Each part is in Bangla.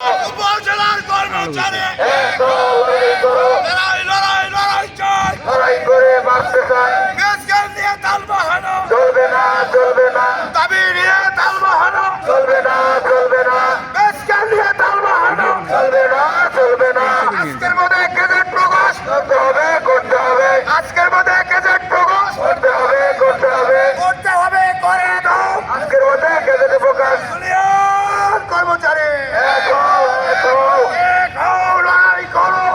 উপজেলার কর্মচারী লড়াই লড়াই লড়াই চাই, লড়াই করে বাঁচতে চাই। গ্যাস নিয়ে তাল বাহানো চলবে না, চলবে না, দাবি নিয়ে তাল বাহানো, চলবে না, চলবে না, গ্যাস নিয়ে তাল বাহানো। চলবে না, চলবে না। আজকের মধ্যে গেজেট প্রকাশ করতে হবে, করতে হবে, আজকের মধ্যে গেজেট প্রকাশ করতে হবে, করতে হবে। করতে হবে, করে দাও। আজকের মধ্যে গেজেটে প্রকাশ। ইউনিয়ন কর্মচারী এক হও, এক হও। এক হও, লড়াই করো।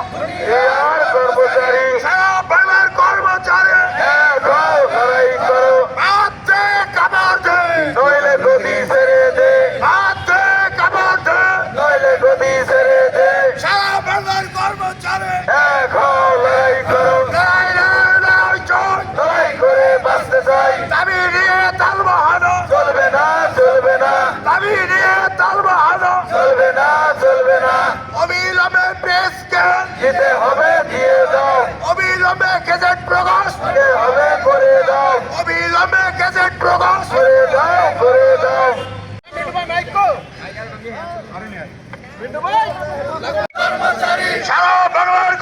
ইউনিয়ন কর্মচারী সারা বাংলার কর্মচারী এক হও, লড়াই করো। বাদ দে, কাবার দে, নইলে গদি ছেড়ে দে, বাদ দে, কাবার দে। নইলে গদি ছেড়ে দে। সারা বাংলার কর্মচারী এক হও, লড়াই করো। লড়াই লড়াই লড়াই চাই, লড়াই করে বাঁচতে চাই। দাবি নিয়ে তাল বাহানো, চলবে না, চলবে না, দাবি নিয়ে তাল বাহানো। চলবে না, চলবে না। অবিলম্বে প্রেসকে দিতে হবে, দিয়ে দাও। অবিলম্বে গেজেট প্রকাশ, দিতে হবে, করে দাও। অবিলম্বে গেজেট প্রকাশ। করে দাও, করে দাও। সারা বাংলার